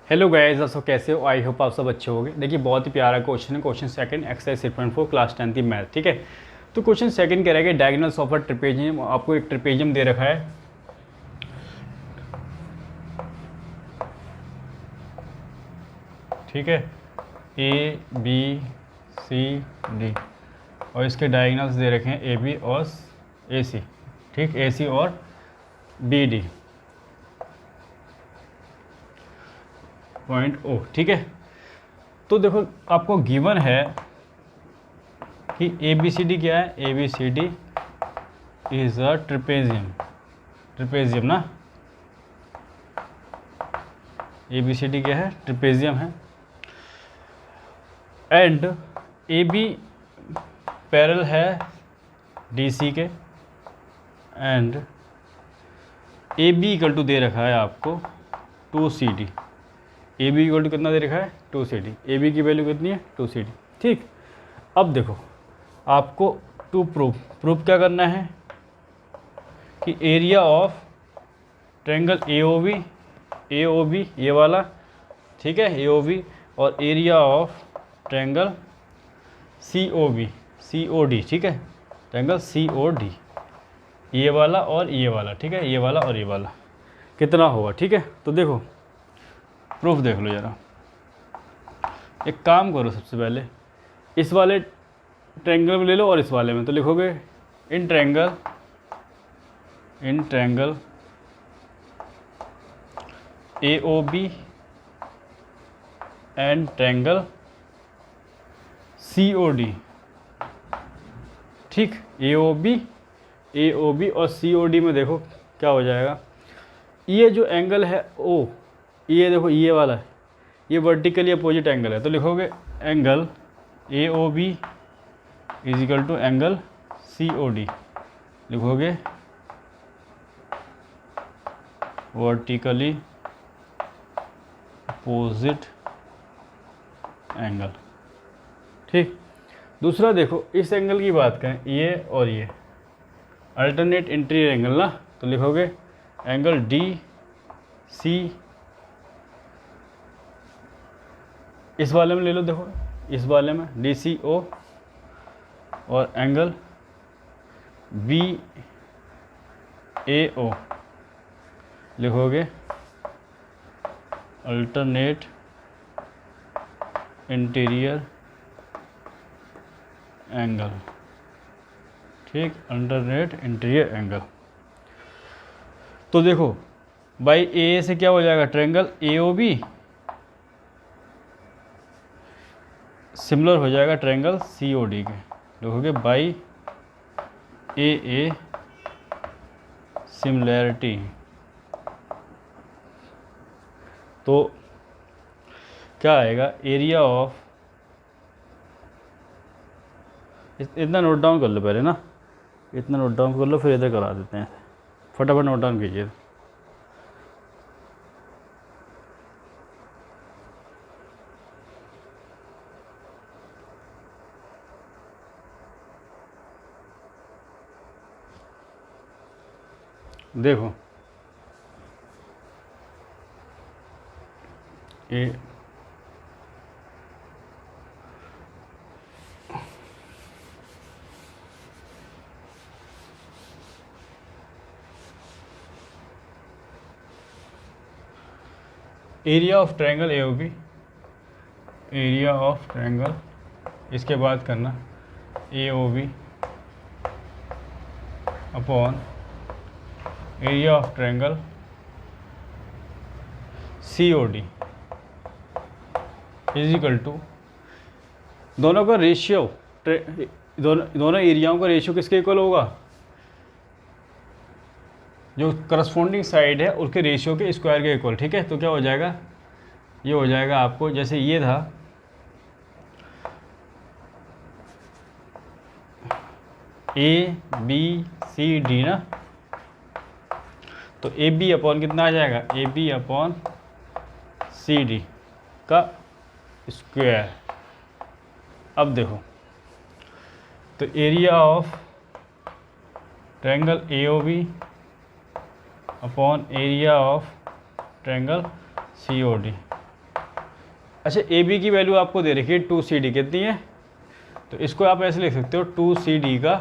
Hello guys, दोस्तों कैसे हो? आई होप आप सब अच्छे होंगे। देखिए बहुत ही प्यारा क्वेश्चन है, क्वेश्चन सेकंड एक्सरसाइज 6.4 क्लास 10 की मैथ। ठीक है, तो क्वेश्चन सेकंड कह रहा है कि डायगोनल्स ऑफ अ ट्रिपेजियम। आपको एक ट्रिपेजियम दे रखा है, ठीक है, ए बी सी डी, और इसके डायगोनल्स दे रखे हैं ए बी और ए सी। ठीक, ए सी और बी डी पॉइंट ओ। ठीक है, तो देखो आपको गिवन है कि ए बी सी डी क्या है। A B C D is a trapezium. Trapezium ना, ए बी सी डी क्या है? ट्रिपेजियम है। एंड ए बी पैरेलल है डी सी के, and A B equal to दे रखा है आपको 2CD। A B equal to कितना दे रखा है? 2CD। ए बी की वैल्यू कितनी है? 2CD। ठीक, अब देखो आपको टू प्रूफ क्या करना है कि area of triangle A O B ये वाला, ठीक है, ए ओ बी, और area of triangle C O D, ठीक है, ट्रायंगल सी ओ डी, ये वाला और ये वाला, ठीक है, ये वाला और ये वाला कितना होगा। ठीक है, तो देखो प्रूफ देख लो ज़रा। एक काम करो, सबसे पहले इस वाले ट्रायंगल में ले लो और इस वाले में, तो लिखोगे in triangle A O B and triangle C O D. ठीक, ए ओ बी और सी ओ डी में देखो क्या हो जाएगा। ये जो एंगल है ओ, ये देखो ये वाला है, ये वर्टिकली अपोजिट एंगल है, तो लिखोगे angle A O B is equal to angle C O D. लिखोगे वर्टिकली अपोजिट एंगल। ठीक, दूसरा देखो इस एंगल की बात करें, ये और ये अल्टरनेट इंटीरियर एंगल ना, तो लिखोगे एंगल डी सी, इस वाले में ले लो, देखो इस वाले में डी सी ओ, और एंगल बी ए ओ, लिखोगे अल्टरनेट इंटीरियर एंगल। ठीक, अल्टरनेट इंटीरियर एंगल। तो देखो बाई ए से क्या हो जाएगा, triangle A O B similar हो जाएगा ट्रायंगल सी ओ डी के, लिखोगे बाई ए सिमिलैरिटी। तो क्या आएगा, एरिया ऑफ, इतना नोट डाउन कर लो पहले ना, इतना नोट डाउन कर लो, फिर इधर करा देते हैं। फटाफट नोट डाउन कीजिए। देखो A area of triangle A O B, area of triangle, इसके बाद करना A O B upon area of triangle C O D is equal to, दोनों का रेशियो, दोनों एरियाओं का रेशियो किसके इक्वल होगा? जो करस्पॉन्डिंग साइड है उसके रेशियो के स्क्वायर के इक्वल। ठीक है, तो क्या हो जाएगा, ये हो जाएगा आपको, जैसे ये था ए बी सी डी ना, तो ए बी अपॉन कितना आ जाएगा, A B upon C D का स्क्वायर। अब देखो तो area of triangle A O B upon area of triangle C O D, अच्छा ए बी की वैल्यू आपको दे रखी है 2CD कितनी है, तो इसको आप ऐसे लिख सकते हो 2CD का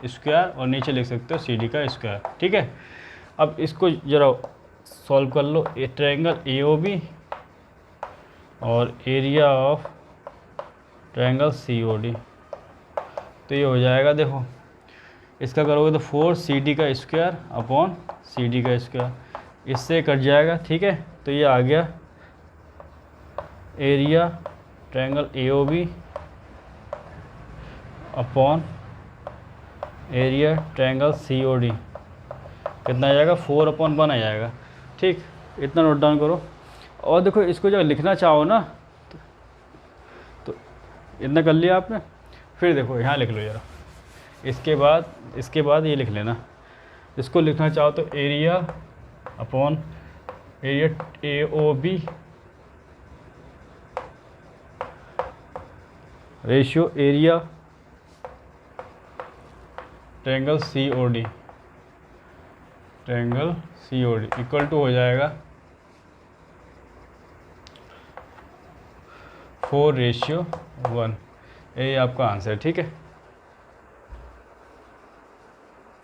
स्क्वायर और नीचे लिख सकते हो CD का स्क्वायर। ठीक है, अब इसको ज़रा सॉल्व कर लो। ए ट्रायंगल AOB और एरिया ऑफ ट्रायंगल COD, तो ये हो जाएगा, देखो इसका करोगे तो 4CD का स्क्वायर अपॉन CD का स्क्वायर, इससे कट जाएगा। ठीक है, तो ये आ गया area triangle AOB upon area triangle COD, कितना आ जाएगा 4/1 आ जाएगा। ठीक, इतना नोट डाउन करो। और देखो इसको जब लिखना चाहो ना तो इतना कर लिया आपने, फिर देखो यहाँ लिख लो ज़रा, इसके बाद ये लिख लेना। इसको लिखना चाहो तो area upon area AOB ratio area triangle COD equal to हो जाएगा 4:1। ये आपका आंसर है। ठीक है।